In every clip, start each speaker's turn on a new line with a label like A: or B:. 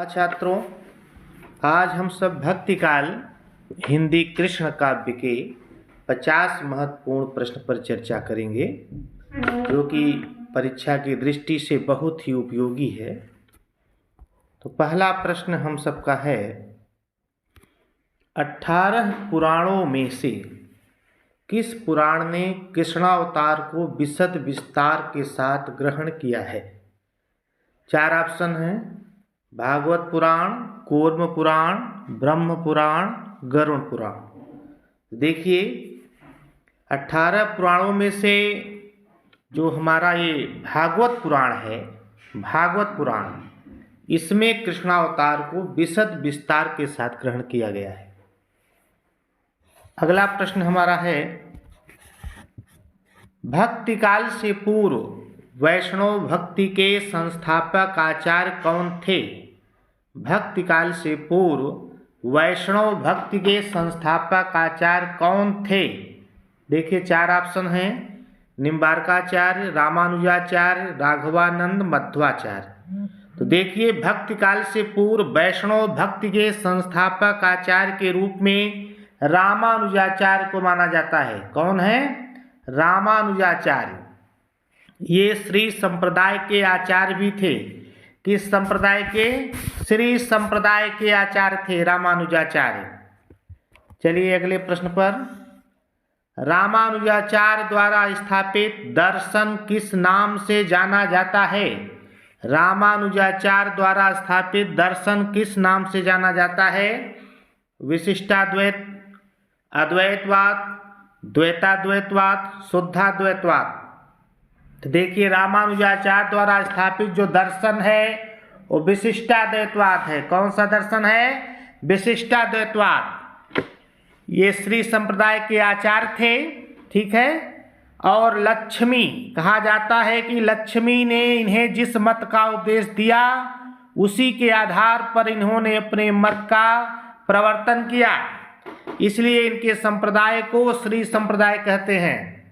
A: छात्रों, आज हम सब भक्ति काल हिंदी कृष्ण काव्य के 50 महत्वपूर्ण प्रश्न पर चर्चा करेंगे, जो कि परीक्षा की दृष्टि से बहुत ही उपयोगी है। तो पहला प्रश्न हम सबका है, 18 पुराणों में से किस पुराण ने कृष्णावतार को विशद विस्तार के साथ ग्रहण किया है? 4 ऑप्शन हैं, भागवत पुराण, कूर्म पुराण, ब्रह्म पुराण, गरुड़ पुराण। देखिए, 18 पुराणों में से जो हमारा ये भागवत पुराण है, भागवत पुराण, इसमें कृष्णावतार को विशद विस्तार के साथ ग्रहण किया गया है। अगला प्रश्न हमारा है, भक्ति काल से पूर्व वैष्णव भक्ति के संस्थापक आचार्य कौन थे? भक्ति काल से पूर्व वैष्णव भक्ति के संस्थापक आचार्य कौन थे? देखिए, 4 ऑप्शन हैं, निम्बार्काचार्य, रामानुजाचार्य, राघवानंद, मध्वाचार्य। तो देखिए, भक्ति काल से पूर्व वैष्णव भक्ति के संस्थापक आचार्य के रूप में रामानुजाचार्य को माना जाता है। कौन है? रामानुजाचार्य। ये श्री संप्रदाय के आचार्य भी थे। किस संप्रदाय के? श्री संप्रदाय के आचार्य थे रामानुजाचार्य। चलिए अगले प्रश्न पर, रामानुजाचार्य द्वारा स्थापित दर्शन किस नाम से जाना जाता है? रामानुजाचार्य द्वारा स्थापित दर्शन किस नाम से जाना जाता है? विशिष्टाद्वैत, अद्वैतवाद, द्वैताद्वैतवाद, शुद्धाद्वैतवाद। तो देखिए, रामानुजाचार्य द्वारा स्थापित जो दर्शन है वो विशिष्टाद्वैतवाद है। कौन सा दर्शन है? विशिष्टाद्वैतवाद। ये श्री संप्रदाय के आचार्य थे, ठीक है। और लक्ष्मी, कहा जाता है कि लक्ष्मी ने इन्हें जिस मत का उपदेश दिया उसी के आधार पर इन्होंने अपने मत का प्रवर्तन किया, इसलिए इनके संप्रदाय को श्री संप्रदाय कहते हैं।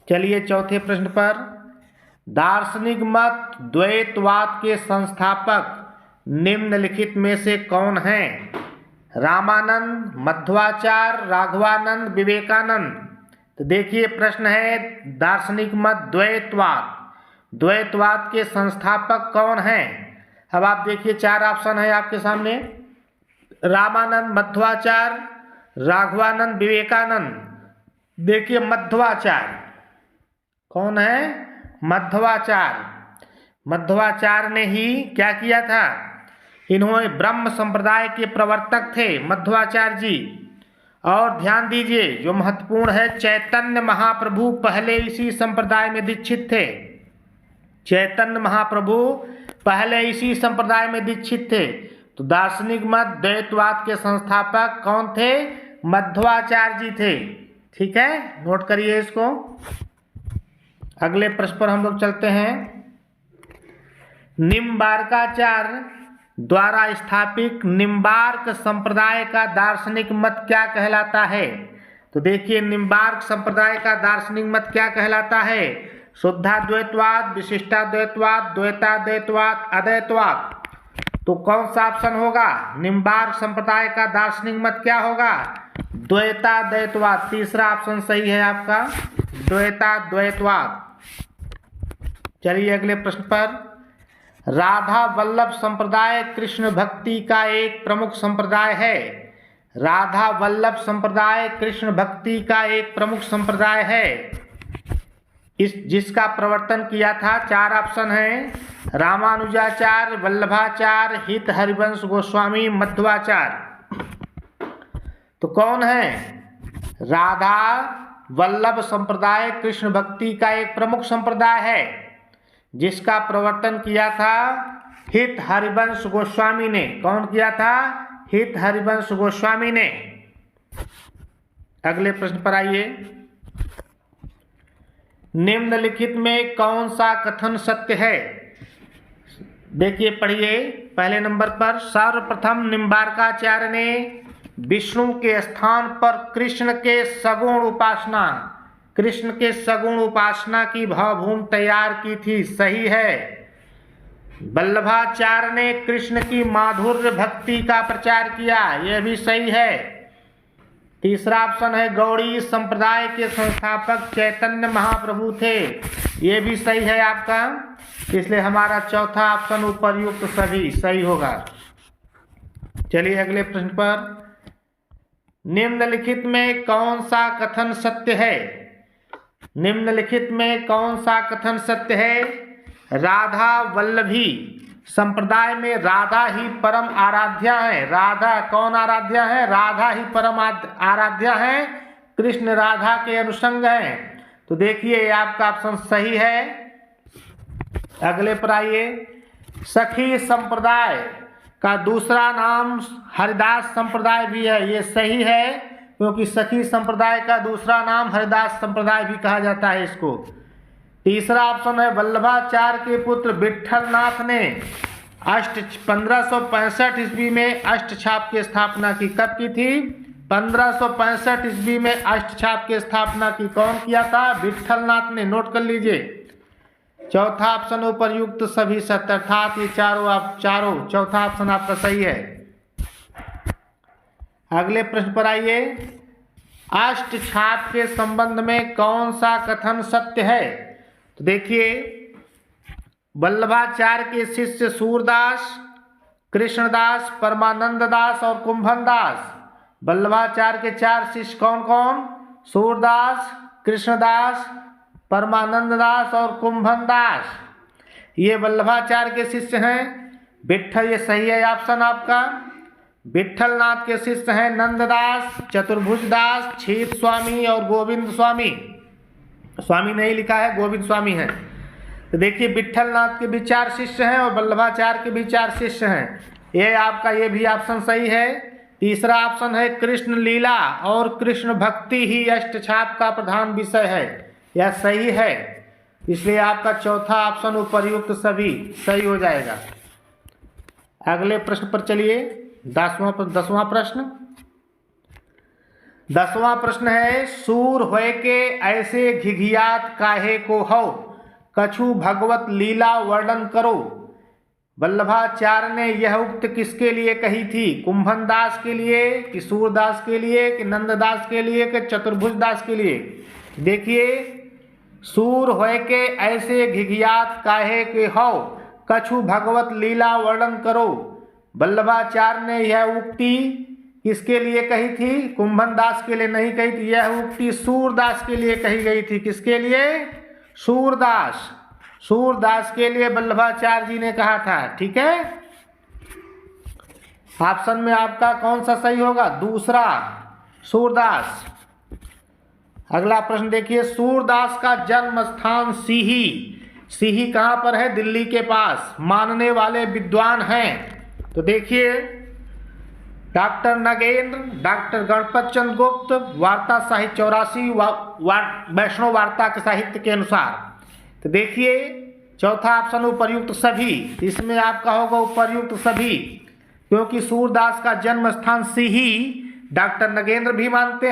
A: चलिए चौथे प्रश्न पर, दार्शनिक मत द्वैतवाद के संस्थापक निम्नलिखित में से कौन हैं? रामानंद, मध्वाचार्य, राघवानंद, विवेकानंद। तो देखिए, प्रश्न है, दार्शनिक मत द्वैतवाद, द्वैतवाद के संस्थापक कौन हैं? अब आप देखिए, 4 ऑप्शन है आपके सामने, रामानंद, मध्वाचार्य, राघवानंद, विवेकानंद। देखिए, मध्वाचार्य कौन है? मध्वाचार्य। मध्वाचार्य ने ही क्या किया था? इन्होंने ब्रह्म संप्रदाय के प्रवर्तक थे मध्वाचार्य जी। और ध्यान दीजिए, जो महत्वपूर्ण है, चैतन्य महाप्रभु पहले इसी संप्रदाय में दीक्षित थे। चैतन्य महाप्रभु पहले इसी संप्रदाय में दीक्षित थे। तो दार्शनिक मत द्वैतवाद के संस्थापक कौन थे? मध्वाचार्य जी थे। ठीक है, नोट करिए इसको। अगले प्रश्न पर हम लोग चलते हैं, निम्बार्काचार्य द्वारा स्थापित निम्बार्क संप्रदाय का दार्शनिक मत क्या कहलाता है? तो देखिए, निम्बार्क संप्रदाय का दार्शनिक मत क्या कहलाता है? शुद्धाद्वैतवाद, विशिष्टाद्वैतवाद, द्वैताद्वैतवाद, अद्वैतवाद। तो कौन सा ऑप्शन होगा? निम्बार्क संप्रदाय का दार्शनिक मत क्या होगा? द्वैताद्वैतवाद। तीसरा ऑप्शन सही है आपका, द्वैताद्वैतवाद। चलिए अगले प्रश्न पर, राधा वल्लभ संप्रदाय कृष्ण भक्ति का एक प्रमुख संप्रदाय है। राधा वल्लभ संप्रदाय कृष्ण भक्ति का एक प्रमुख संप्रदाय है, जिसका प्रवर्तन किया था। 4 ऑप्शन हैं, रामानुजाचार्य, वल्लभाचार्य, हित हरिवंश गोस्वामी, मध्वाचार्य। तो कौन है? राधा वल्लभ संप्रदाय कृष्ण भक्ति का एक प्रमुख संप्रदाय है, जिसका प्रवर्तन किया था हित हरिवंश गोस्वामी ने। कौन किया था? हित हरिवंश गोस्वामी ने। अगले प्रश्न पर आइए, निम्नलिखित में कौन सा कथन सत्य है? देखिए, पढ़िए। पहले नंबर पर, सर्वप्रथम निम्बार्काचार्य ने विष्णु के स्थान पर कृष्ण के सगुण उपासना की भावभूमि तैयार की थी। सही है। वल्लभाचार्य ने कृष्ण की माधुर्य भक्ति का प्रचार किया, यह भी सही है। तीसरा ऑप्शन है गौड़ी संप्रदाय के संस्थापक चैतन्य महाप्रभु थे, यह भी सही है आपका, इसलिए हमारा चौथा ऑप्शन उपर्युक्त सभी सही होगा। चलिए अगले प्रश्न पर, निम्नलिखित में कौन सा कथन सत्य है? निम्नलिखित में कौन सा कथन सत्य है? राधा वल्लभी संप्रदाय में राधा ही परम आराध्या है। राधा कौन आराध्या है? राधा ही परम आराध्या है, कृष्ण राधा के अनुसंग है। तो देखिए आपका ऑप्शन सही है। अगले पर आइए, सखी संप्रदाय का दूसरा नाम हरिदास संप्रदाय भी है, ये सही है, क्योंकि सखी संप्रदाय का दूसरा नाम हरिदास संप्रदाय भी कहा जाता है इसको। तीसरा ऑप्शन है वल्लभाचार्य के पुत्र विट्ठलनाथ ने 1565 ईस्वी में अष्टछाप की स्थापना की। कब की थी? 1565 ईस्वी में अष्टछाप की स्थापना की। कौन किया था? विट्ठलनाथ ने। नोट कर लीजिए। चौथा ऑप्शन उपर्युक्त सभी सत्य, अर्थात ये चारों चौथा ऑप्शन आपका सही है। अगले प्रश्न पर आइए, अष्टछाप के संबंध में कौन सा कथन सत्य है? तो देखिए, वल्लभाचार्य के शिष्य सूरदास, कृष्णदास, परमानंद दास और कुंभन दास। वल्लभाचार्य के 4 शिष्य कौन कौन? सूरदास, कृष्णदास, परमानंद दास और कुंभन दास, ये वल्लभाचार्य के शिष्य हैं। विट्ठल, ये सही है ऑप्शन आपका। विट्ठलनाथ के शिष्य हैं नंददास, चतुर्भुज दास, क्षीर स्वामी और गोविंद स्वामी। स्वामी नहीं लिखा है, गोविंद स्वामी है। तो देखिए, विट्ठलनाथ के भी 4 शिष्य हैं और वल्लभाचार्य के भी 4 शिष्य हैं। ये आपका ये भी ऑप्शन सही है। तीसरा ऑप्शन है कृष्ण लीला और कृष्ण भक्ति ही अष्टछाप का प्रधान विषय है, यह सही है, इसलिए आपका चौथा ऑप्शन उपर्युक्त सभी सही हो जाएगा। अगले प्रश्न पर चलिए, 10वां प्रश्न। 10वां प्रश्न है, सूर होय के ऐसे घिघियात काहे को हो, कछु भगवत लीला वर्णन करो। वल्लभाचार्य ने यह उक्त किसके लिए कही थी? कुंभन दास के लिए, कि सूरदास के लिए, कि नंददास के लिए, कि चतुर्भुज दास के लिए? देखिए, सूर होय के ऐसे घिघियात काहे के हो, कछु भगवत लीला वर्णन करो। वल्लभाचार्य ने यह उक्ति किसके लिए कही थी? कुंभन दास के लिए नहीं कही थी, यह उक्ति सूरदास के लिए कही गई थी। किसके लिए? सूरदास। सूरदास के लिए वल्लभाचार्य जी ने कहा था। ठीक है, ऑप्शन में आपका कौन सा सही होगा? दूसरा, सूरदास। अगला प्रश्न देखिए, सूरदास का जन्म स्थान सीही। सीही कहाँ पर है? दिल्ली के पास। मानने वाले विद्वान हैं तो देखिए, डॉक्टर नगेंद्र, डॉक्टर गणपत चंद्र गुप्त, वार्ता साहित्य 84 वैष्णव वार्ता के साहित्य के अनुसार। तो देखिए, चौथा ऑप्शन उपर्युक्त सभी, इसमें आपका होगा उपर्युक्त सभी, क्योंकि सूरदास का जन्म स्थान सीही डॉक्टर नगेंद्र भी मानते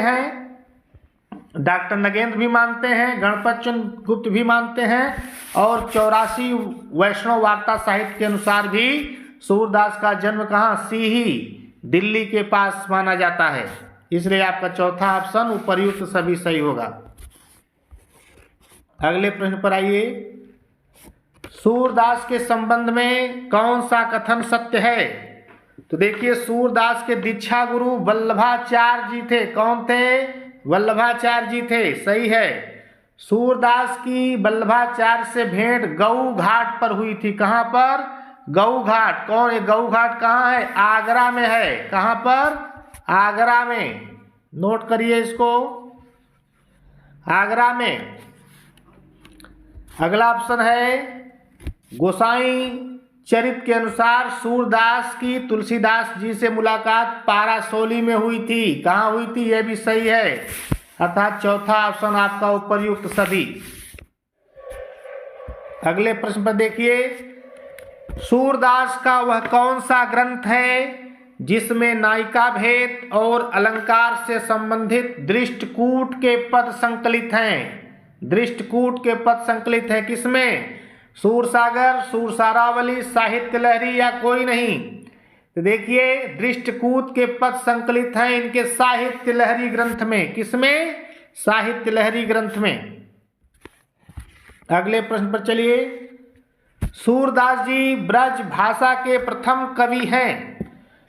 A: हैं, गणपत चंद्र गुप्त भी मानते हैं, और 84 वैष्णव वार्ता साहित्य के अनुसार भी सूरदास का जन्म कहाँ? सीही, दिल्ली के पास माना जाता है, इसलिए आपका चौथा ऑप्शन उपर्युक्त सभी सही होगा। अगले प्रश्न पर आइए, सूरदास के संबंध में कौन सा कथन सत्य है? तो देखिए, सूरदास के दीक्षा गुरु वल्लभाचार्य जी थे। कौन थे? वल्लभाचार्य जी थे, सही है। सूरदास की वल्लभाचार्य से भेंट गऊ घाट पर हुई थी। कहाँ पर? गऊ घाट। कौन है? गऊ घाट कहाँ है? आगरा में है। कहाँ पर? आगरा में। नोट करिए इसको, आगरा में। अगला ऑप्शन है, गोसाई चरित के अनुसार सूरदास की तुलसीदास जी से मुलाकात पारासोली में हुई थी। कहाँ हुई थी? यह भी सही है, अर्थात चौथा ऑप्शन आपका उपर्युक्त सभी। अगले प्रश्न पर देखिए, सूरदास का वह कौन सा ग्रंथ है जिसमें नायिका भेद और अलंकार से संबंधित दृष्टकूट के पद संकलित हैं? दृष्टकूट के पद संकलित हैं किसमें? सूरसागर, सूरसारावली, साहित्य लहरी या कोई नहीं? तो देखिए दृष्टकूट के पद संकलित हैं इनके साहित्य लहरी ग्रंथ में। किसमें? साहित्य लहरी ग्रंथ में। अगले प्रश्न पर चलिए। सूरदास जी ब्रज भाषा के प्रथम कवि हैं।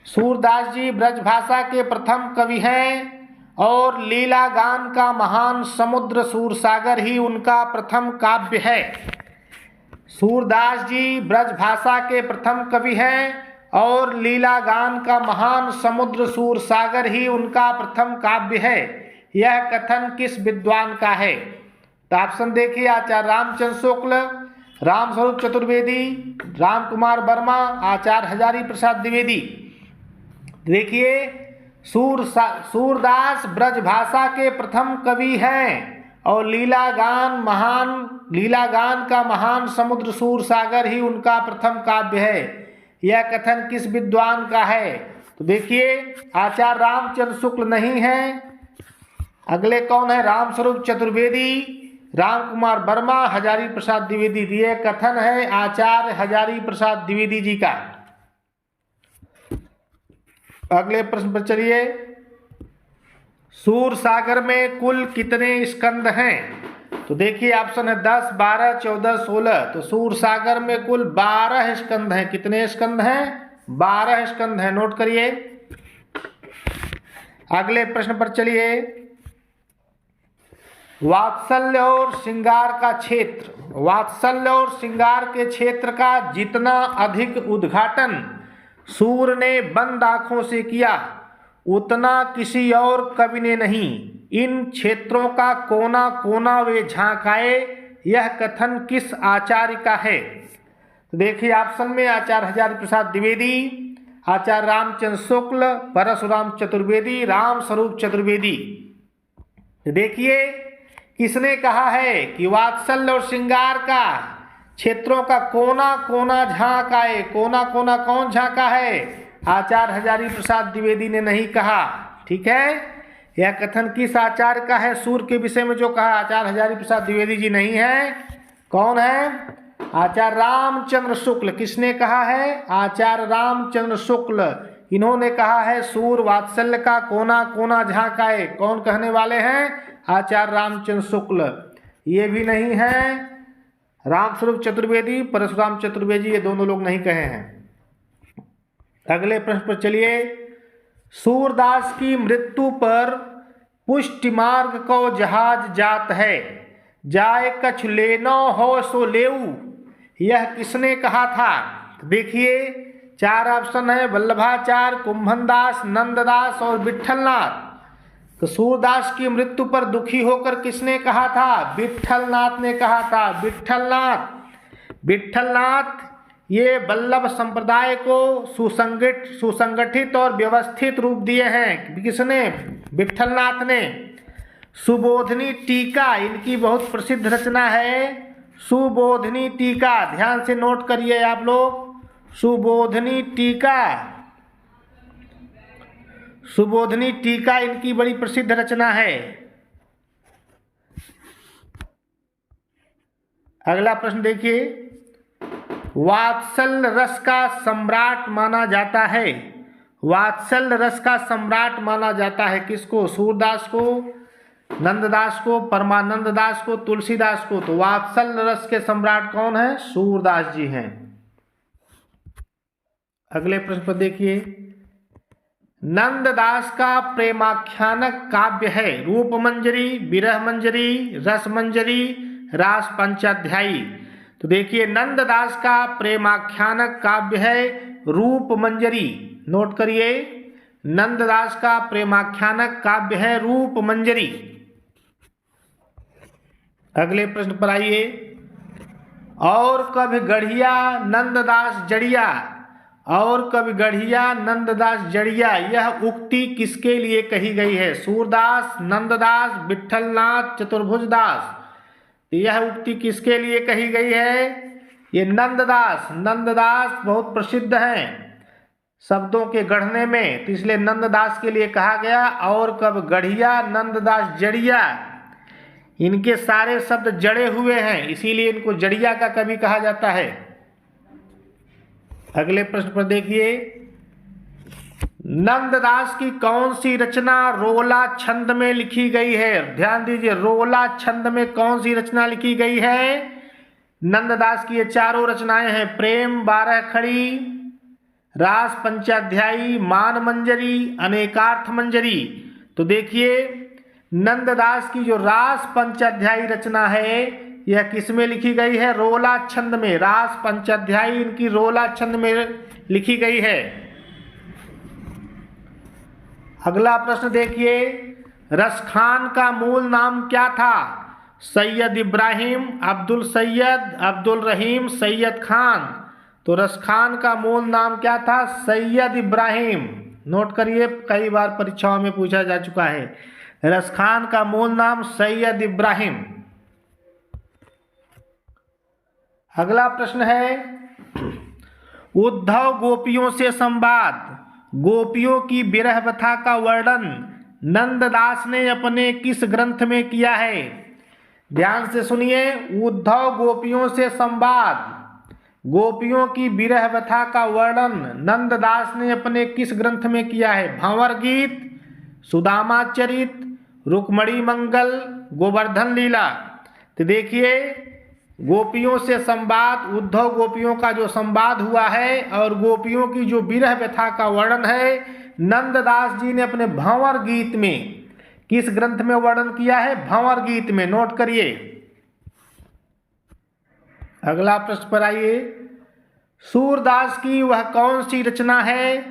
A: सूरदास जी ब्रज भाषा के प्रथम कवि हैं और लीला गान का महान समुद्र सूरसागर ही उनका प्रथम काव्य है। सूरदास जी ब्रज भाषा के प्रथम कवि हैं और लीला गान का महान समुद्र सूरसागर ही उनका प्रथम काव्य है। यह कथन किस विद्वान का है? तो ऑप्शन देखिए, आचार्य रामचंद्र शुक्ल, रामस्वरूप चतुर्वेदी, राम कुमार वर्मा, आचार्य हजारी प्रसाद द्विवेदी। देखिए सूरदास ब्रज भाषा के प्रथम कवि हैं और लीला गान का महान समुद्र सूरसागर ही उनका प्रथम काव्य है। यह कथन किस विद्वान का है? तो देखिए आचार्य रामचंद्र शुक्ल नहीं है। अगले कौन है? रामस्वरूप चतुर्वेदी, राम कुमार वर्मा, हजारी प्रसाद द्विवेदी। ये कथन है आचार्य हजारी प्रसाद द्विवेदी जी का। अगले प्रश्न पर चलिए। सूरसागर में कुल कितने स्कंद हैं? तो देखिए ऑप्शन है 10, 12, 14, 16। तो सूरसागर में कुल 12 स्कंद हैं। कितने स्कंद हैं? 12 स्कंद हैं, नोट करिए। अगले प्रश्न पर चलिए। वात्सल्य और श्रृंगार का क्षेत्र, वात्सल्य और श्रृंगार के क्षेत्र का जितना अधिक उद्घाटन सूर ने बंद आंखों से किया उतना किसी और कवि ने नहीं। इन क्षेत्रों का कोना कोना वे झांकाए, यह कथन किस आचार्य का है? तो देखिए ऑप्शन में आचार्य हजारी प्रसाद द्विवेदी, आचार्य रामचंद्र शुक्ल, परशुराम चतुर्वेदी, राम स्वरूप चतुर्वेदी। देखिए किसने कहा है कि वात्सल्य और श्रृंगार का क्षेत्रों का कोना कोना झांकाए? कोना कोना कौन झांका है? आचार्य हजारी प्रसाद द्विवेदी ने नहीं कहा। ठीक है, यह कथन किस आचार्य का है? सूर के विषय में जो कहा आचार्य हजारी प्रसाद द्विवेदी जी नहीं है। कौन है? आचार्य रामचंद्र शुक्ल। किसने कहा है? आचार्य रामचंद्र शुक्ल। इन्होंने कहा है सूर वात्सल्य का कोना कोना झांकाए। कौन कहने वाले हैं? आचार्य रामचंद्र शुक्ल। ये भी नहीं है। रामस्वरूप चतुर्वेदी, परशुराम चतुर्वेदी, ये दोनों लोग नहीं कहे हैं। अगले प्रश्न पर चलिए। सूरदास की मृत्यु पर पुष्टि मार्ग को जहाज जात है, जाए कछ लेनो हो सो लेऊ, यह किसने कहा था? देखिए 4 ऑप्शन है, वल्लभाचार्य, कुंभनदास, नंददास और विट्ठलनाथ। तो सूरदास की मृत्यु पर दुखी होकर किसने कहा था? विट्ठलनाथ ने कहा था। विट्ठलनाथ ये वल्लभ संप्रदाय को सुसंगठित और व्यवस्थित रूप दिए हैं। किसने? विट्ठलनाथ ने। सुबोधनी टीका इनकी बहुत प्रसिद्ध रचना है। सुबोधनी टीका, ध्यान से नोट करिए आप लोग। सुबोधनी टीका इनकी बड़ी प्रसिद्ध रचना है। अगला प्रश्न देखिए। वात्सल्य रस का सम्राट माना जाता है। वात्सल्य रस का सम्राट माना जाता है किसको? सूरदास को, नंददास को, परमानंद दास को, तुलसीदास को। तो वात्सल्य रस के सम्राट कौन है? सूरदास जी हैं। अगले प्रश्न पर देखिए। नंददास का प्रेमाख्यानक काव्य है रूप मंजरी, विरह मंजरी, रस मंजरी, रास पंचाध्यायी। तो देखिए नंददास का प्रेमाख्यानक काव्य है रूप मंजरी। नोट करिए, नंददास का प्रेमाख्यानक काव्य है रूप मंजरी। अगले प्रश्न पर आइए। और कभी गढ़िया नंददास जड़िया, और कभी गढ़िया नंददास जड़िया, यह उक्ति किसके लिए कही गई है? सूरदास, नंददास, विट्ठलनाथ, चतुर्भुजदास। यह उक्ति किसके लिए कही गई है? ये नंददास बहुत प्रसिद्ध हैं शब्दों के गढ़ने में, तो इसलिए नंददास के लिए कहा गया। और कब गढ़िया नंददास जड़िया, इनके सारे शब्द जड़े हुए हैं, इसीलिए इनको जड़िया का कवि कहा जाता है। अगले प्रश्न पर देखिए, नंददास की कौन सी रचना रोला छंद में लिखी गई है? ध्यान दीजिए, रोला छंद में कौन सी रचना लिखी गई है? नंददास की ये चारों रचनाएं हैं, प्रेम 12 खड़ी, रास पंचाध्यायी, मान मंजरी, अनेकार्थ मंजरी। तो देखिए, नंददास की जो रास पंचाध्यायी रचना है यह किस में लिखी गई है? रोला छंद में। रास पंचाध्यायी इनकी रोला छंद में लिखी गई है। अगला प्रश्न देखिए, रसखान का मूल नाम क्या था? सैयद इब्राहिम, अब्दुल सैयद, अब्दुल रहीम, सैयद खान। तो रसखान का मूल नाम क्या था? सैयद इब्राहिम। नोट करिए, कई बार परीक्षाओं में पूछा जा चुका है। रसखान का मूल नाम सैयद इब्राहिम। अगला प्रश्न है, उद्धव गोपियों से संवाद, गोपियों की विरह व्यथा का वर्णन नंददास ने अपने किस ग्रंथ में किया है? ध्यान से सुनिए, उद्धव गोपियों से संवाद, गोपियों की विरह व्यथा का वर्णन नंददास ने अपने किस ग्रंथ में किया है? भंवर गीत, सुदामा चरित, रुक्मणी मंगल, गोवर्धन लीला। तो देखिए, गोपियों से संवाद, उद्धव गोपियों का जो संवाद हुआ है और गोपियों की जो विरह व्यथा का वर्णन है, नंददास जी ने अपने भंवर गीत में, किस ग्रंथ में वर्णन किया है? भंवर गीत में। नोट करिए। अगला प्रश्न पर आइए, सूरदास की वह कौन सी रचना है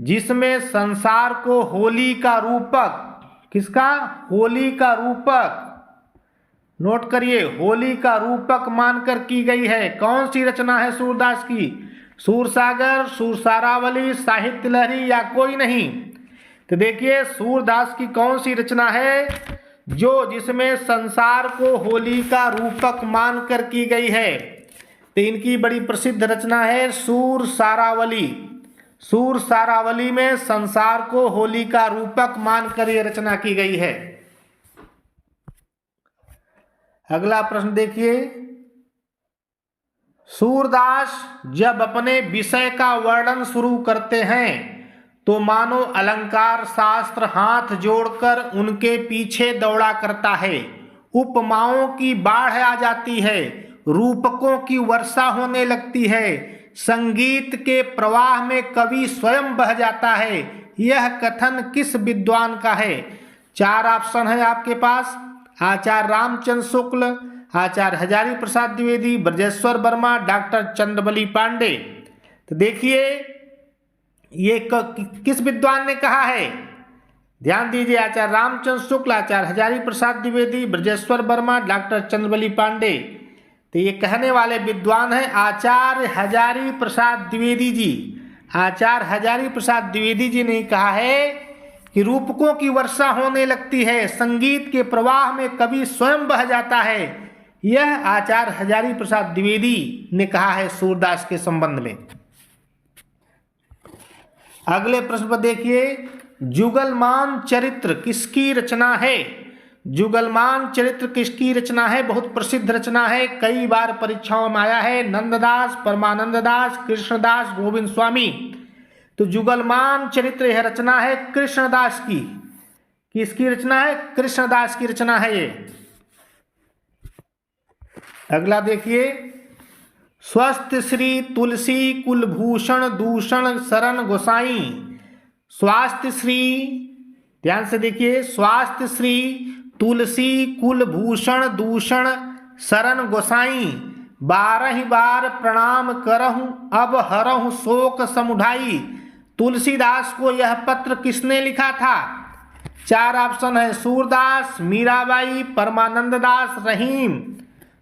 A: जिसमें संसार को होली का रूपक, किसका? होली का रूपक, नोट करिए, होली का रूपक मानकर की गई है? कौन सी रचना है सूरदास की? सूरसागर, सुरसारावली, साहित्य लहरी या कोई नहीं? तो देखिए, सूरदास की कौन सी रचना है जो जिसमें संसार को होली का रूपक मानकर की गई है? तो इनकी बड़ी प्रसिद्ध रचना है सुरसारावली। सुरसारावली में संसार को होली का रूपक मानकर यह रचना की गई है। अगला प्रश्न देखिए, सूरदास जब अपने विषय का वर्णन शुरू करते हैं तो मानो अलंकार शास्त्र हाथ जोड़कर उनके पीछे दौड़ा करता है। उपमाओं की बाढ़ आ जाती है, रूपकों की वर्षा होने लगती है, संगीत के प्रवाह में कवि स्वयं बह जाता है। यह कथन किस विद्वान का है? 4 ऑप्शन है आपके पास, आचार्य रामचंद्र शुक्ल, आचार्य हजारी प्रसाद द्विवेदी, ब्रजेश्वर वर्मा, डॉक्टर चंद्रबली पांडे। तो देखिए, ये किस विद्वान ने कहा है? ध्यान दीजिए, आचार्य रामचंद्र शुक्ल, आचार्य हजारी प्रसाद द्विवेदी, ब्रजेश्वर वर्मा, डॉक्टर चंद्रबली पांडे। तो ये कहने वाले विद्वान हैं आचार्य हजारी प्रसाद द्विवेदी जी। आचार्य हजारी प्रसाद द्विवेदी जी ने कहा है कि रूपकों की वर्षा होने लगती है, संगीत के प्रवाह में कवि स्वयं बह जाता है। यह आचार्य हजारी प्रसाद द्विवेदी ने कहा है सूरदास के संबंध में। अगले प्रश्न पर देखिए, जुगलमान चरित्र किसकी रचना है? जुगलमान चरित्र किसकी रचना है? बहुत प्रसिद्ध रचना है, कई बार परीक्षाओं में आया है। नंददास, परमानंद दास, कृष्णदास, गोविंद स्वामी। तो जुगलमान चरित्र यह रचना है कृष्णदास की। किसकी रचना है? कृष्णदास की रचना है ये। अगला देखिए, स्वस्थ श्री तुलसी कुलभूषण दूषण शरण गोसाई। स्वास्थ्य श्री, ध्यान से देखिए, स्वास्थ्य श्री तुलसी कुलभूषण दूषण शरण गोसाई। 12 बार प्रणाम करहूं अब हरहूं शोक समुढ़ाई। तुलसीदास को यह पत्र किसने लिखा था? 4 ऑप्शन है, सूरदास, मीराबाई, परमानंद दास, रहीम।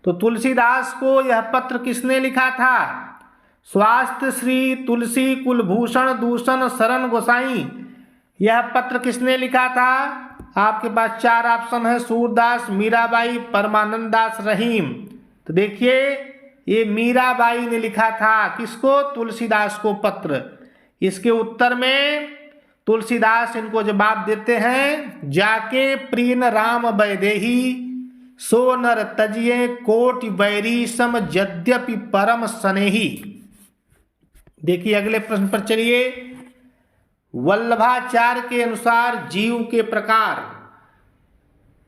A: तो तुलसीदास को यह पत्र किसने लिखा था? स्वास्थ्य श्री तुलसी कुलभूषण दूषण शरण गोसाई, यह पत्र किसने लिखा था? आपके पास 4 ऑप्शन है, सूरदास, मीराबाई, परमानंद दास, रहीम। तो देखिए, ये मीराबाई ने लिखा था किसको? तुलसीदास को पत्र। इसके उत्तर में तुलसीदास इनको जवाब देते हैं, जाके प्रिय राम वैदेही सो नर तजिए कोटि बैरी सम यद्यपि परम स्नेही। देखिए अगले प्रश्न पर चलिए। वल्लभाचार्य के अनुसार जीव के प्रकार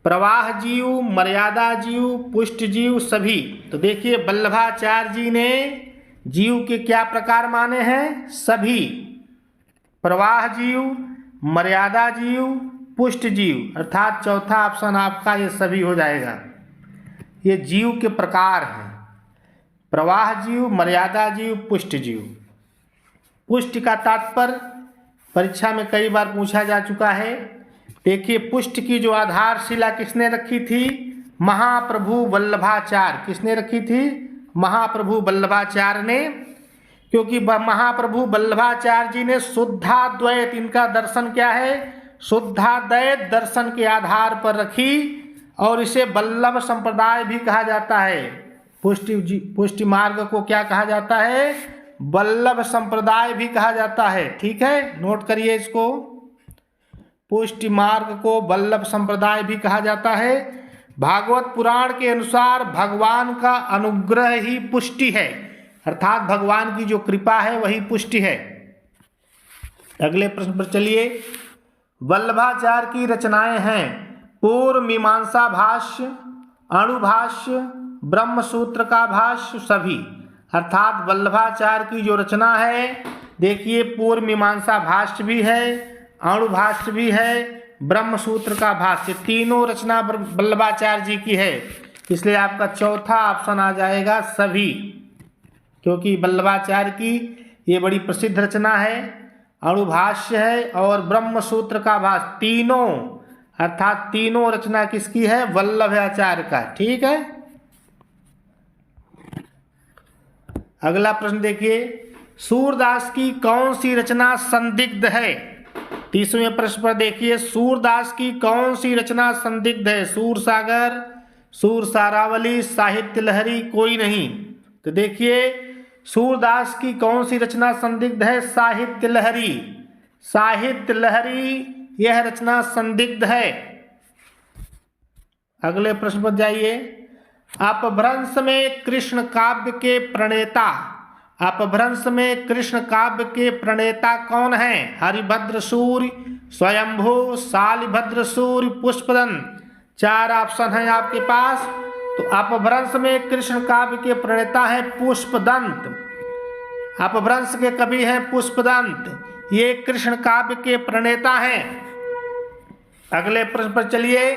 A: प्रवाह जीव, मर्यादा जीव, पुष्ट जीव सभी। तो देखिए वल्लभाचार्य जी ने जीव के क्या प्रकार माने हैं? सभी। प्रवाह जीव, मर्यादा जीव, पुष्ट जीव, अर्थात चौथा ऑप्शन आपका ये सभी हो जाएगा। ये जीव के प्रकार हैं, प्रवाह जीव, मर्यादा जीव, पुष्ट जीव। पुष्ट का तात्पर्य परीक्षा में कई बार पूछा जा चुका है। देखिए पुष्ट की जो आधारशिला किसने रखी थी? महाप्रभु वल्लभाचार्य। किसने रखी थी? महाप्रभु वल्लभाचार्य ने। क्योंकि महाप्रभु वल्लभाचार्य जी ने शुद्धाद्वैत, इनका दर्शन क्या है? शुद्धाद्वैत दर्शन के आधार पर रखी और इसे वल्लभ संप्रदाय भी कहा जाता है। पुष्टि मार्ग को क्या कहा जाता है? वल्लभ संप्रदाय भी कहा जाता है। ठीक है, नोट करिए इसको। पुष्टि मार्ग को वल्लभ संप्रदाय भी कहा जाता है। भागवत पुराण के अनुसार भगवान का अनुग्रह ही पुष्टि है, अर्थात भगवान की जो कृपा है वही पुष्टि है। अगले प्रश्न पर चलिए। वल्लभाचार्य की रचनाएं हैं पूर्व मीमांसा भाष्य, अणुभाष्य, ब्रह्मसूत्र का भाष्य सभी। अर्थात वल्लभाचार्य की जो रचना है, देखिए पूर्व मीमांसा भाष्य भी है, अणुभाष्य भी है, ब्रह्मसूत्र का भाष्य, तीनों रचना वल्लभाचार्य जी की है। इसलिए आपका चौथा ऑप्शन आ जाएगा सभी, क्योंकि वल्लभाचार्य की ये बड़ी प्रसिद्ध रचना है। अणुभाष्य है और ब्रह्मसूत्र का भाष्य, तीनों अर्थात तीनों रचना किसकी है? वल्लभाचार्य का। ठीक है। अगला प्रश्न देखिए। सूरदास की कौन सी रचना संदिग्ध है? 30वें प्रश्न पर देखिए, सूरदास की कौन सी रचना संदिग्ध है? सूरसागर, सूरसारावली, साहित्य लहरी, कोई नहीं। तो देखिए सूरदास की कौन सी रचना संदिग्ध है? साहित्य लहरी। साहित्य लहरी यह रचना संदिग्ध है। अगले प्रश्न पर जाइए। अपभ्रंश में कृष्ण काव्य के प्रणेता, अपभ्रंश में कृष्ण काव्य के प्रणेता कौन हैं? हरिभद्र सूर्य, स्वयंभू, शालिभद्र सूर्य, पुष्पदंत। 4 ऑप्शन हैं आपके पास। तो अपभ्रंश में कृष्ण काव्य के प्रणेता है पुष्पदंत। अपभ्रंश के कवि हैं पुष्पदंत, ये कृष्ण काव्य के प्रणेता हैं। अगले प्रश्न पर चलिए।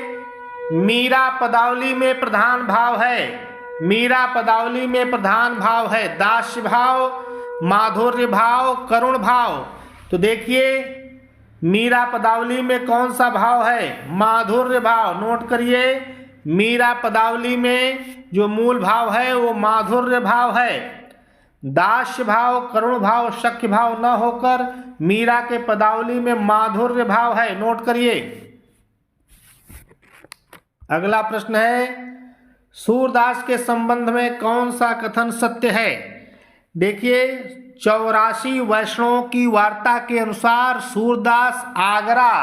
A: मीरा पदावली में प्रधान भाव है, मीरा पदावली में प्रधान भाव है दास्य भाव, माधुर्य भाव, करुण भाव। तो देखिए मीरा पदावली में कौन सा भाव है? माधुर्य भाव। नोट करिए, मीरा पदावली में जो मूल भाव है वो माधुर्य भाव है। दास्य भाव, करुण भाव, सख्य भाव न होकर मीरा के पदावली में माधुर्य भाव है। नोट करिए। अगला प्रश्न है, सूरदास के संबंध में कौन सा कथन सत्य है? देखिए 84 वैष्णवों की वार्ता के अनुसार सूरदास आगरा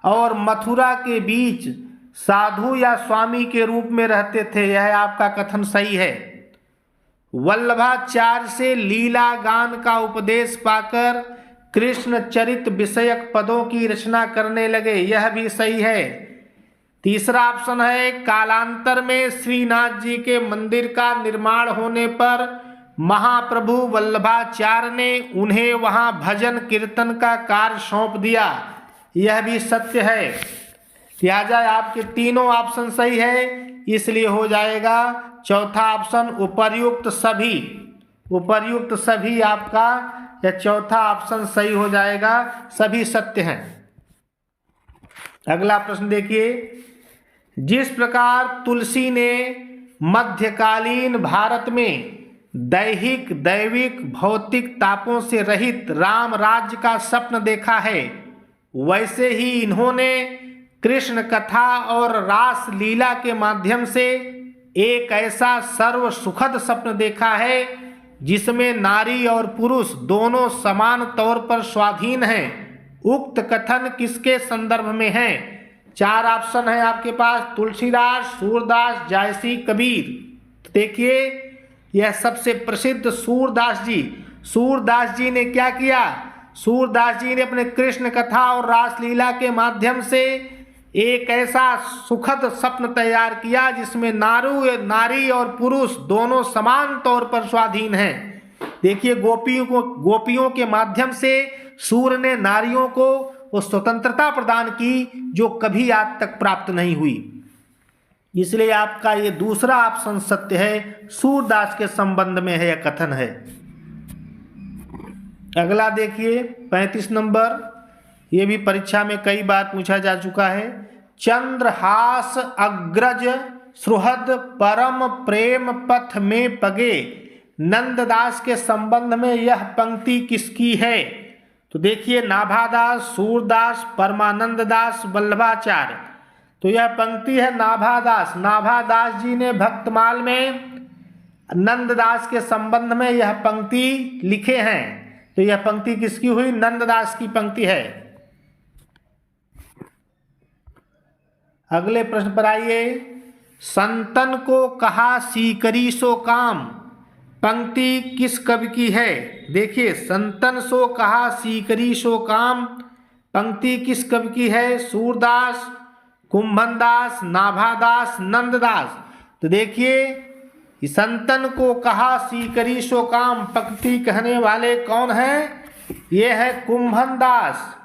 A: और मथुरा के बीच साधु या स्वामी के रूप में रहते थे, यह आपका कथन सही है। वल्लभाचार्य से लीला गान का उपदेश पाकर कृष्ण चरित विषयक पदों की रचना करने लगे, यह भी सही है। तीसरा ऑप्शन है, कालांतर में श्रीनाथ जी के मंदिर का निर्माण होने पर महाप्रभु वल्लभाचार्य ने उन्हें वहां भजन कीर्तन का कार्य सौंप दिया, यह भी सत्य है। लिहाजा आपके तीनों ऑप्शन सही है, इसलिए हो जाएगा चौथा ऑप्शन उपर्युक्त सभी। उपर्युक्त सभी आपका या चौथा ऑप्शन सही हो जाएगा, सभी सत्य हैं। अगला प्रश्न देखिए। जिस प्रकार तुलसी ने मध्यकालीन भारत में दैहिक, दैविक, भौतिक तापों से रहित राम राज्य का स्वप्न देखा है, वैसे ही इन्होंने कृष्ण कथा और रास लीला के माध्यम से एक ऐसा सर्व सुखद स्वप्न देखा है जिसमें नारी और पुरुष दोनों समान तौर पर स्वाधीन हैं। उक्त कथन किसके संदर्भ में है? चार ऑप्शन है आपके पास, तुलसीदास, सूरदास, जायसी, कबीर। तो देखिए यह सबसे प्रसिद्ध सूरदास जी। सूरदास जी ने क्या किया? सूरदास जी ने अपने कृष्ण कथा और रासलीला के माध्यम से एक ऐसा सुखद स्वप्न तैयार किया जिसमें नारी और पुरुष दोनों समान तौर पर स्वाधीन हैं। देखिए गोपियों के माध्यम से सूर्य ने नारियों को वो स्वतंत्रता प्रदान की जो कभी आज तक प्राप्त नहीं हुई। इसलिए आपका ये दूसरा ऑप्शन सत्य है, सूरदास के संबंध में है यह कथन है। अगला देखिए 35 नंबर, ये भी परीक्षा में कई बार पूछा जा चुका है। चंद्रहास अग्रज सुहृद परम प्रेम पथ में पगे, नंददास के संबंध में यह पंक्ति किसकी है? तो देखिए नाभादास, सूरदास, परमानंद दास, वल्लभाचार्य। तो यह पंक्ति है नाभादास। नाभादास जी ने भक्तमाल में नंददास के संबंध में यह पंक्ति लिखे हैं। तो यह पंक्ति किसकी हुई? नंददास की पंक्ति है। अगले प्रश्न पर आइए। संतन को कहा सीकरी सो काम, पंक्ति किस कवि की है? देखिए संतन सो कहा सीकरी सो काम, पंक्ति किस कवि की है? सूरदास, कुंभनदास, नाभादास, नंददास। तो देखिए संतन को कहा सीकरी सो काम, पंक्ति कहने वाले कौन हैं? ये है कुंभनदास।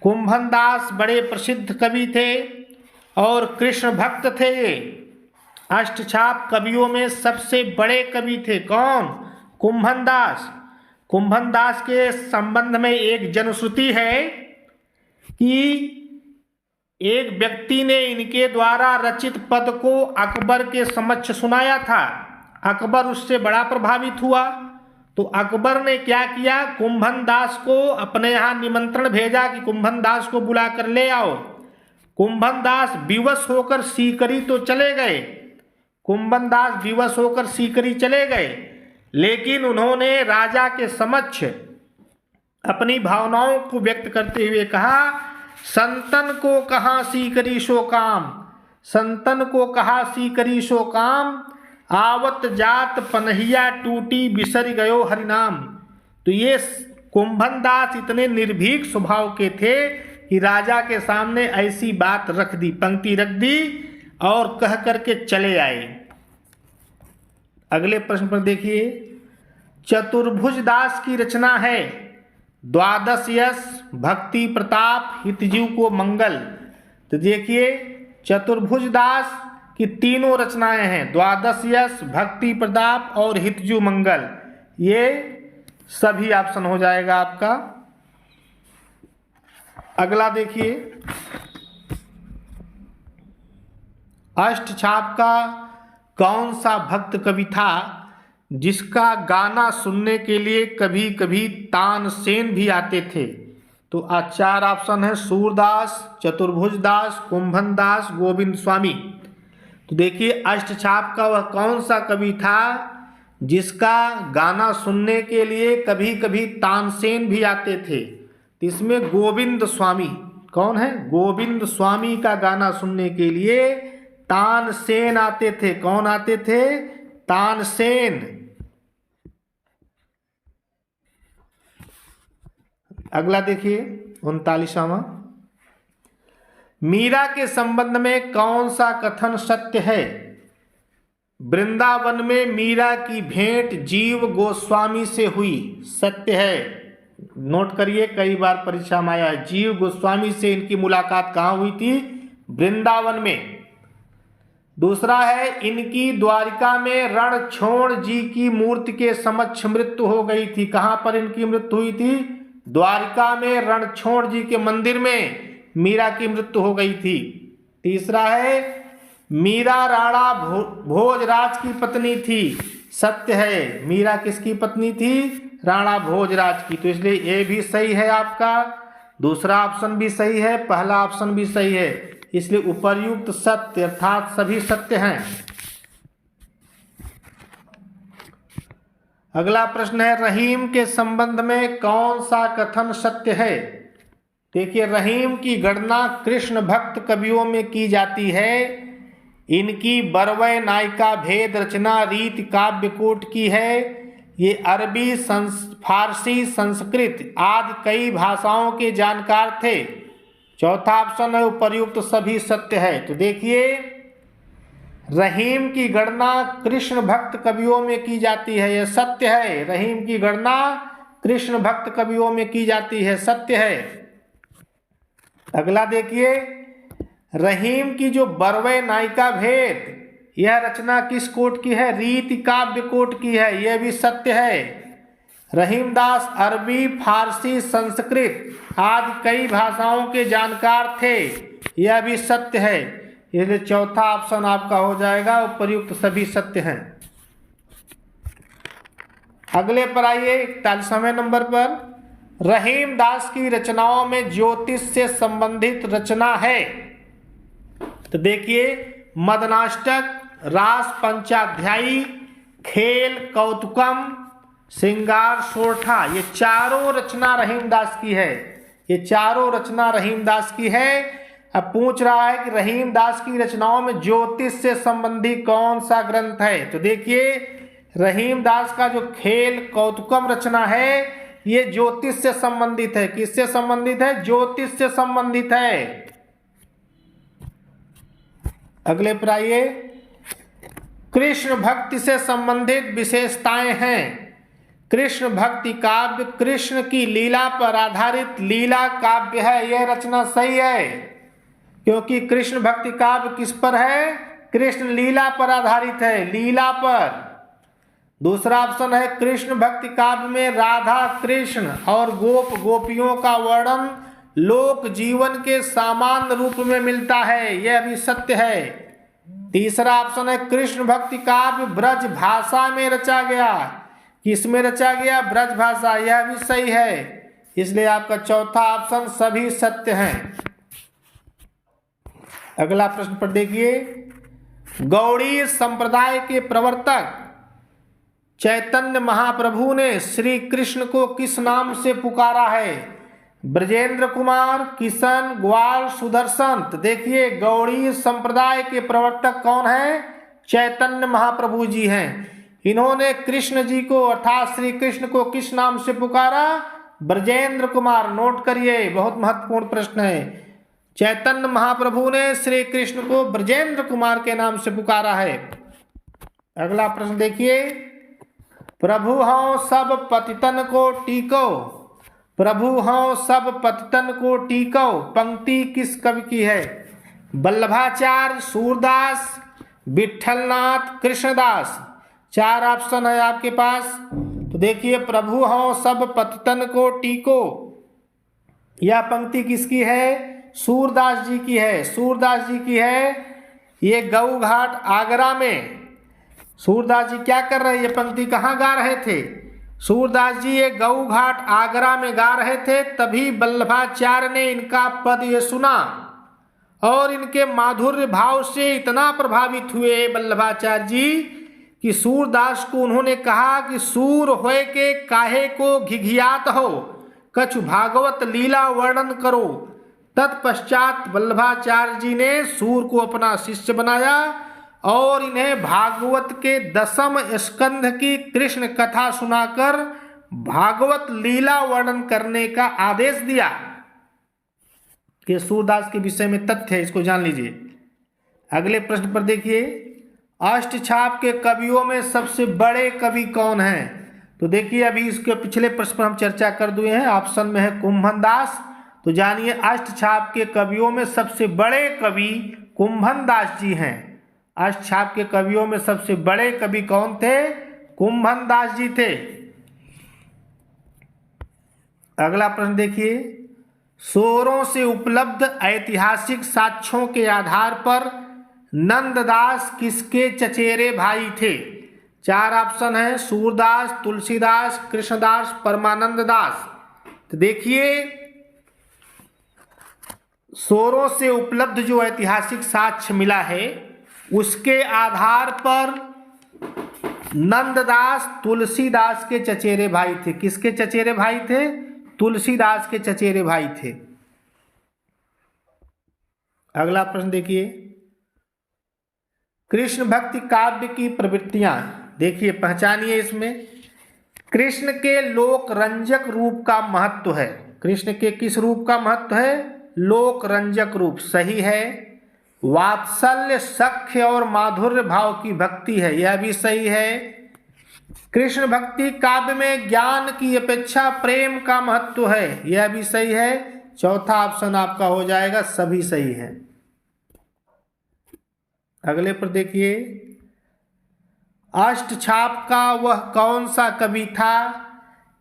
A: कुंभनदास बड़े प्रसिद्ध कवि थे और कृष्ण भक्त थे। ये अष्टछाप कवियों में सबसे बड़े कवि थे। कौन? कुंभनदास। कुंभनदास के संबंध में एक जनश्रुति है कि एक व्यक्ति ने इनके द्वारा रचित पद को अकबर के समक्ष सुनाया था। अकबर उससे बड़ा प्रभावित हुआ। तो अकबर ने क्या किया? कुंभनदास को अपने यहाँ निमंत्रण भेजा कि कुंभनदास को बुला कर ले आओ। कुंभनदास विवश होकर सीकरी तो चले गए। कुंभनदास विवश होकर सीकरी चले गए, लेकिन उन्होंने राजा के समक्ष अपनी भावनाओं को व्यक्त करते हुए कहा, संतन को कहा सीकरी सो काम, संतन को कहा सीकरी सो काम, आवत जात पनहिया टूटी बिसर गयो हरिनाम। तो ये कुंभनदास इतने निर्भीक स्वभाव के थे कि राजा के सामने ऐसी बात रख दी, पंक्ति रख दी और कह करके चले आए। अगले प्रश्न पर देखिए। चतुर्भुज दास की रचना है द्वादश यश, भक्ति प्रताप, हितजीव को मंगल। तो देखिए चतुर्भुज दास की तीनों रचनाएं हैं, द्वादश यश, भक्ति प्रताप और हितजीव मंगल। ये सभी ऑप्शन हो जाएगा आपका। अगला देखिए। अष्टछाप का कौन सा भक्त कवि था जिसका गाना सुनने के लिए कभी कभी तानसेन भी आते थे? तो चार ऑप्शन है, सूरदास, चतुर्भुज दास, कुंभनदास, गोविंद स्वामी। तो देखिए अष्टछाप का वह कौन सा कवि था जिसका गाना सुनने के लिए कभी कभी तानसेन भी आते थे? तो इसमें गोविंद स्वामी। कौन है? गोविंद स्वामी का गाना सुनने के लिए तानसेन आते थे। कौन आते थे? तानसेन। अगला देखिए 39वां। मीरा के संबंध में कौन सा कथन सत्य है? वृंदावन में मीरा की भेंट जीव गोस्वामी से हुई, सत्य है। नोट करिए, कई बार परीक्षा में आया है। जीव गोस्वामी से इनकी मुलाकात कहाँ हुई थी? वृंदावन में। दूसरा है, इनकी द्वारिका में रणछोड़ जी की मूर्ति के समक्ष मृत्यु हो गई थी। कहाँ पर इनकी मृत्यु हुई थी? द्वारिका में रणछोड़ जी के मंदिर में मीरा की मृत्यु हो गई थी। तीसरा है, मीरा राणा भोजराज की पत्नी थी, सत्य है। मीरा किसकी पत्नी थी? राणा भोजराज की। तो इसलिए ये भी सही है आपका, दूसरा ऑप्शन भी सही है, पहला ऑप्शन भी सही है। इसलिए उपर्युक्त सत्य अर्थात सभी सत्य हैं। अगला प्रश्न है, रहीम के संबंध में कौन सा कथन सत्य है? देखिए, रहीम की गणना कृष्ण भक्त कवियों में की जाती है। इनकी बरवै नायिका भेद रचना रीति काव्यकूट की है। ये अरबी, फारसी, संस्कृत आदि कई भाषाओं के जानकार थे। चौथा ऑप्शन है उपर्युक्त सभी सत्य है। तो देखिए, रहीम की गणना कृष्ण भक्त कवियों में की जाती है, यह सत्य है। रहीम की गणना कृष्ण भक्त कवियों में की जाती है, सत्य है। अगला देखिए, रहीम की जो बरवै नायिका भेद, यह रचना किस कोट की है? रीति काव्य कोट की है, यह भी सत्य है। रहीमदास अरबी, फारसी, संस्कृत आदि कई भाषाओं के जानकार थे, यह भी सत्य है। इसलिए चौथा ऑप्शन आपका हो जाएगा, उपर्युक्त सभी सत्य हैं। अगले पर आइए, 41वें नंबर पर, रहीमदास की रचनाओं में ज्योतिष से संबंधित रचना है। तो देखिए, मदनाष्टक, रास पंचाध्यायी, खेल, कौतुकम, श्रृंगार सोरठा, ये चारों रचना रहीमदास की है। ये चारों रचना रहीमदास की है। अब पूछ रहा है कि रहीमदास की रचनाओं में ज्योतिष से संबंधित कौन सा ग्रंथ है? तो देखिए, रहीमदास का जो खेल कौतुकम रचना है, ये ज्योतिष से संबंधित है। किससे संबंधित है? ज्योतिष से संबंधित है। अगले पर आइए, कृष्ण भक्ति से संबंधित विशेषताएं हैं। कृष्ण भक्ति काव्य कृष्ण की लीला पर आधारित लीला काव्य है, यह रचना सही है। क्योंकि कृष्ण भक्ति काव्य किस पर है? कृष्ण लीला पर आधारित है, लीला पर। दूसरा ऑप्शन है, कृष्ण भक्ति काव्य में राधा कृष्ण और गोप गोपियों का वर्णन लोक जीवन के सामान्य रूप में मिलता है, यह भी सत्य है। तीसरा ऑप्शन है, कृष्ण भक्ति काव्य ब्रज भाषा में रचा गया। किस में रचा गया? ब्रज भाषा, यह भी सही है। इसलिए आपका चौथा ऑप्शन सभी सत्य हैं। अगला प्रश्न पर देखिए, गौड़ीय संप्रदाय के प्रवर्तक चैतन्य महाप्रभु ने श्री कृष्ण को किस नाम से पुकारा है? ब्रजेंद्र कुमार, किशन, ग्वाल, सुदर्शन। तो देखिए, गौड़ीय संप्रदाय के प्रवर्तक कौन है? चैतन्य महाप्रभु जी हैं। इन्होंने कृष्ण जी को अर्थात श्री कृष्ण को किस नाम से पुकारा? ब्रजेंद्र कुमार। नोट करिए, बहुत महत्वपूर्ण प्रश्न है। चैतन्य महाप्रभु ने श्री कृष्ण को ब्रजेंद्र कुमार के नाम से पुकारा है। अगला प्रश्न देखिए, प्रभु हों सब पतितन को टीको। प्रभु हों सब पतितन को टीको, पंक्ति किस कवि की है? वल्लभाचार्य, सूरदास, विठलनाथ, कृष्णदास। चार ऑप्शन है आपके पास। तो देखिए, प्रभु हों सब पतितन को टीको, यह पंक्ति किसकी है? सूरदास जी की है, सूरदास जी की है। ये गऊ घाट आगरा में सूरदास जी क्या कर रहे हैं? ये पंक्ति कहाँ गा रहे थे? सूरदास जी ये गऊ घाट आगरा में गा रहे थे। तभी वल्लभाचार्य ने इनका पद ये सुना और इनके माधुर्य भाव से इतना प्रभावित हुए वल्लभाचार्य जी कि सूरदास को उन्होंने कहा कि सूर होए के काहे को घिघियात हो, कछु भागवत लीला वर्णन करो। तत्पश्चात वल्लभाचार्य जी ने सूर को अपना शिष्य बनाया और इन्हें भागवत के 10वें स्कंध की कृष्ण कथा सुनाकर भागवत लीला वर्णन करने का आदेश दिया। कि सूरदास के विषय में तथ्य है, इसको जान लीजिए। अगले प्रश्न पर देखिए, अष्टछाप के कवियों में सबसे बड़े कवि कौन हैं? तो देखिए, अभी इसके पिछले प्रश्न पर हम चर्चा कर दिए हैं। ऑप्शन में है कुंभन दास। तो जानिए, अष्टछाप के कवियों में सबसे बड़े कवि कुंभन दास जी हैं। अष्टछाप के कवियों में सबसे बड़े कवि कौन थे? कुंभन दास जी थे। अगला प्रश्न देखिए, सोरों से उपलब्ध ऐतिहासिक साक्ष्यों के आधार पर नंददास किसके चचेरे भाई थे? चार ऑप्शन है, सूरदास, तुलसीदास, कृष्णदास, परमानंद दास। तो देखिए, सोरों से उपलब्ध जो ऐतिहासिक साक्ष्य मिला है उसके आधार पर नंददास तुलसीदास के चचेरे भाई थे। किसके चचेरे भाई थे? तुलसीदास के चचेरे भाई थे। अगला प्रश्न देखिए, कृष्ण भक्ति काव्य की प्रवृत्तियां देखिए, पहचानिए। इसमें कृष्ण के लोक रंजक रूप का महत्व है। कृष्ण के किस रूप का महत्व है? लोक रंजक रूप, सही है। वात्सल्य, सख्य और माधुर्य भाव की भक्ति है, यह भी सही है। कृष्ण भक्ति काव्य में ज्ञान की अपेक्षा प्रेम का महत्व है, यह भी सही है। चौथा ऑप्शन आपका हो जाएगा, सभी सही है। अगले पर देखिए, अष्टछाप का वह कौन सा कवि था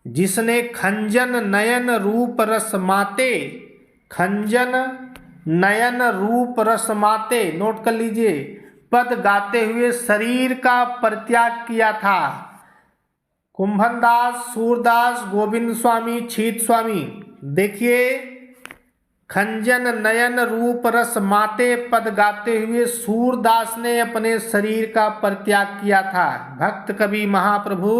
A: जिसने खंजन नयन रूप रस माते, खंजन नयन रूप रस माते, नोट कर लीजिए, पद गाते हुए शरीर का परित्याग किया था? कुंभन दास, सूरदास, गोविंद स्वामी, छीत स्वामी। देखिए, खंजन नयन रूप रस माते पद गाते हुए सूरदास ने अपने शरीर का परित्याग किया था। भक्त कवि महाप्रभु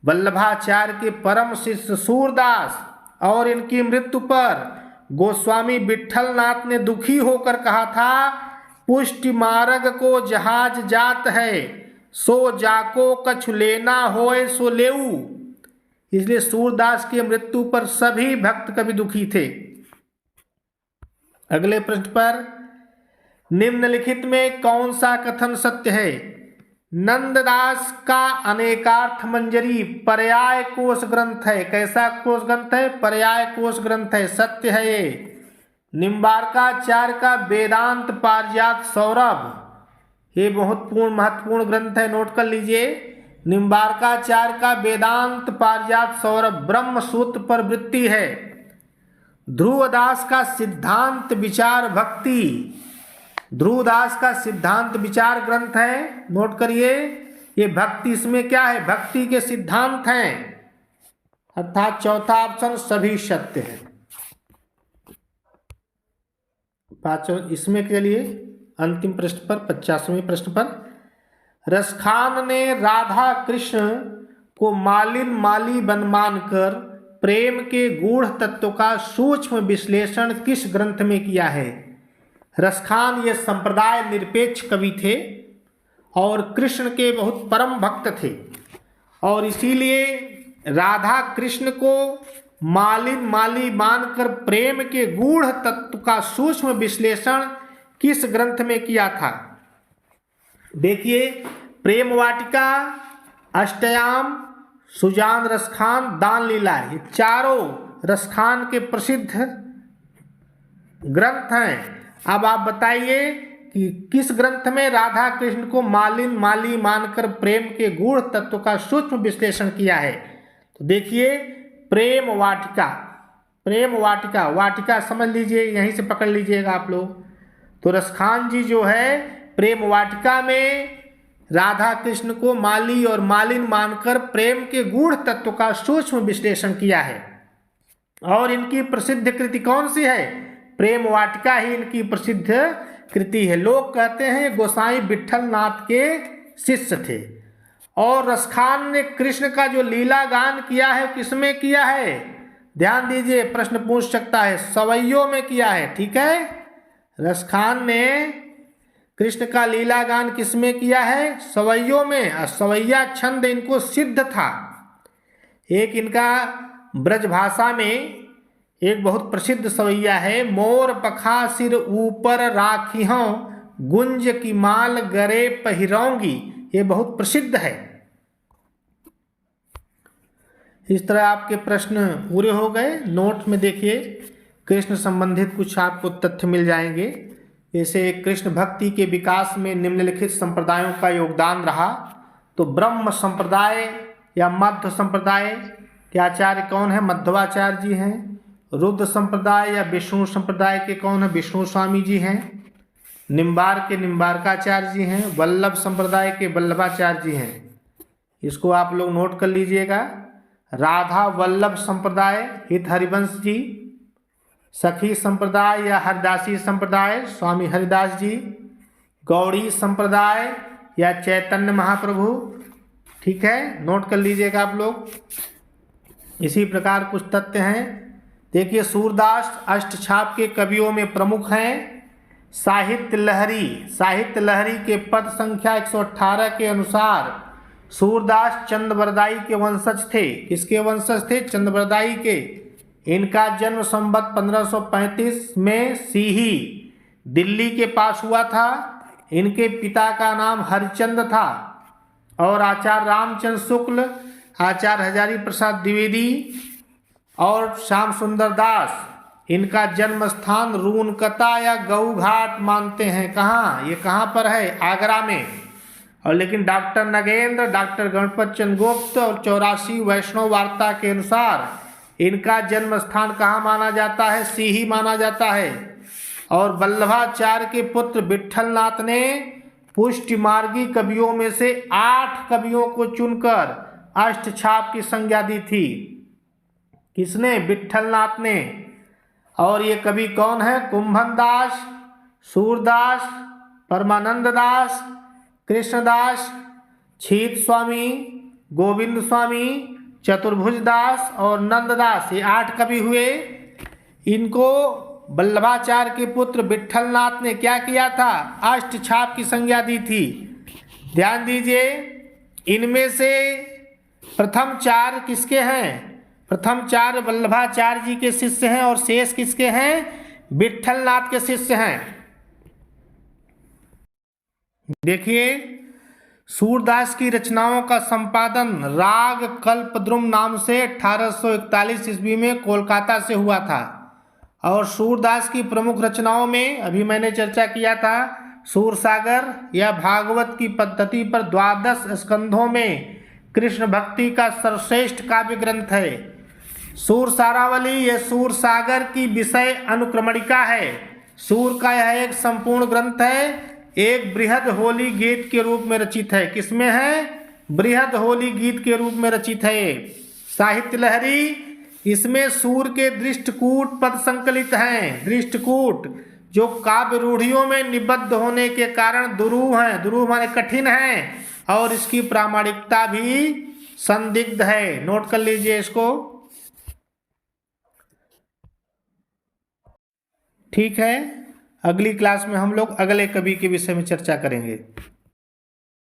A: वल्लभाचार्य के परम शिष्य सूरदास और इनकी मृत्यु पर गोस्वामी विट्ठलनाथ ने दुखी होकर कहा था, पुष्टि मार्ग को जहाज जात है, सो जाको कछु लेना होए सो लेऊ। इसलिए सूरदास की मृत्यु पर सभी भक्त कवि दुखी थे। अगले प्रश्न पर, निम्नलिखित में कौन सा कथन सत्य है? नंददास का अनेकार्थ मंजरी पर्याय कोश ग्रंथ है। कैसा कोश ग्रंथ है? पर्याय कोश ग्रंथ है, सत्य है ये। निम्बार्काचार्य का वेदांत पारिजात सौरभ, ये बहुत महत्वपूर्ण ग्रंथ है, नोट कर लीजिए। निम्बार्काचार्य का वेदांत पारिजात सौरभ ब्रह्म सूत्र पर वृत्ति है। ध्रुवदास का सिद्धांत विचार भक्ति, ध्रुवदास का सिद्धांत विचार ग्रंथ है, नोट करिए। ये भक्ति, इसमें क्या है? भक्ति के सिद्धांत हैं, अर्थात चौथा ऑप्शन सभी सत्य है। पांचों इसमें के लिए अंतिम प्रश्न पर, 50वें प्रश्न पर, रसखान ने राधा कृष्ण को मालिन माली बन मानकर प्रेम के गूढ़ तत्व का सूक्ष्म विश्लेषण किस ग्रंथ में किया है? रसखान ये संप्रदाय निरपेक्ष कवि थे और कृष्ण के बहुत परम भक्त थे, और इसीलिए राधा कृष्ण को मालिन माली मानकर प्रेम के गूढ़ तत्व का सूक्ष्म विश्लेषण किस ग्रंथ में किया था? देखिए, प्रेम वाटिका, अष्टयाम, सुजान रसखान, दान लीला, ये चारों रसखान के प्रसिद्ध ग्रंथ हैं। अब आप बताइए कि किस ग्रंथ में राधा कृष्ण को मालिन माली मानकर प्रेम के गूढ़ तत्व का सूक्ष्म विश्लेषण किया है? तो देखिए, प्रेम वाटिका, प्रेम वाटिका, वाटिका समझ लीजिए, यहीं से पकड़ लीजिएगा आप लोग। तो रसखान जी जो है प्रेम वाटिका में राधा कृष्ण को माली और मालिन मानकर प्रेम के गूढ़ तत्व का सूक्ष्म विश्लेषण किया है। और इनकी प्रसिद्ध कृति कौन सी है? प्रेम वाटिका ही इनकी प्रसिद्ध कृति है। लोग कहते हैं गोसाई विट्ठलनाथ के शिष्य थे। और रसखान ने कृष्ण का जो लीला गान किया है किसमें किया है? ध्यान दीजिए, प्रश्न पूछ सकता है, सवैयों में किया है, ठीक है। रसखान ने कृष्ण का लीला गान किसमें किया है? सवैयों में। और सवैया छंद इनको सिद्ध था। एक इनका ब्रजभाषा में एक बहुत प्रसिद्ध सवैया है, मोर पखा सिर ऊपर राखियों, गुंज की माल गरे पहिरौंगी, ये बहुत प्रसिद्ध है। इस तरह आपके प्रश्न पूरे हो गए। नोट में देखिए, कृष्ण संबंधित कुछ आपको तथ्य मिल जाएंगे। जैसे कृष्ण भक्ति के विकास में निम्नलिखित संप्रदायों का योगदान रहा। तो ब्रह्म संप्रदाय या मध्व संप्रदाय के आचार्य कौन है? मध्वाचार्य जी हैं। रुद्र संप्रदाय या विष्णु संप्रदाय के कौन है? विष्णु स्वामी जी हैं। निम्बार के निम्बारकाचार्य जी हैं। वल्लभ संप्रदाय के वल्लभाचार्य जी हैं। इसको आप लोग नोट कर लीजिएगा। राधा वल्लभ संप्रदाय हित हरिवंश जी, सखी संप्रदाय या हरिदासी संप्रदाय स्वामी हरिदास जी, गौड़ी संप्रदाय या चैतन्य महाप्रभु, ठीक है, नोट कर लीजिएगा आप लोग। इसी प्रकार कुछ तथ्य हैं। देखिए, सूरदास अष्टछाप के कवियों में प्रमुख हैं। साहित्य लहरी के पद संख्या 118 के अनुसार सूरदास चंद्रबरदाई के वंशज थे। किसके वंशज थे? चंद्रबरदाई के। इनका जन्म संवत 1535 में सीही दिल्ली के पास हुआ था। इनके पिता का नाम हरिचंद था और आचार्य रामचंद्र शुक्ल, आचार्य हजारी प्रसाद द्विवेदी और श्याम सुंदर दास इनका जन्म स्थान रूनकता या गऊ घाट मानते हैं। कहाँ? ये कहाँ पर है? आगरा में। और लेकिन डॉक्टर नगेंद्र, डॉक्टर गणपत चंद्र गुप्त और 84 वैष्णव वार्ता के अनुसार इनका जन्म स्थान कहाँ माना जाता है? सीही माना जाता है। और वल्लभाचार्य के पुत्र विट्ठलनाथ ने पुष्टिमार्गी कवियों में से 8 कवियों को चुनकर अष्टछाप की संज्ञा दी थी। किसने? विट्ठलनाथ ने। और ये कवि कौन है? कुंभन दास, सूरदास, परमानंद दास, कृष्णदास, छीत स्वामी, गोविंद स्वामी, चतुर्भुज दास और नंददास, ये 8 कवि हुए। इनको वल्लभाचार्य के पुत्र विट्ठलनाथ ने क्या किया था? अष्टछाप की संज्ञा दी थी। ध्यान दीजिए, इनमें से प्रथम 4 किसके हैं? प्रथम 4 वल्लभाचार्य जी के शिष्य हैं और शेष किसके हैं? विट्ठलनाथ के शिष्य हैं। देखिए, सूरदास की रचनाओं का संपादन राग कल्पद्रुम नाम से 1841 ईस्वी में कोलकाता से हुआ था। और सूरदास की प्रमुख रचनाओं में अभी मैंने चर्चा किया था, सूरसागर या भागवत की पद्धति पर 12 स्कंधों में कृष्ण भक्ति का सर्वश्रेष्ठ काव्य ग्रंथ है। सूरसारावली यह सूरसागर की विषय अनुक्रमणिका है। सूर का यह एक संपूर्ण ग्रंथ है, एक बृहद होली गीत के रूप में रचित है। किसमें है? बृहद होली गीत के रूप में रचित है। साहित्य लहरी, इसमें सूर के दृष्टकूट पद संकलित हैं। दृष्टकूट जो काव्य रूढ़ियों में निबद्ध होने के कारण दुरूह हैं, दुरूह माने कठिन हैं, और इसकी प्रामाणिकता भी संदिग्ध है। नोट कर लीजिए इसको। ठीक है, अगली क्लास में हम लोग अगले कवि के विषय में चर्चा करेंगे।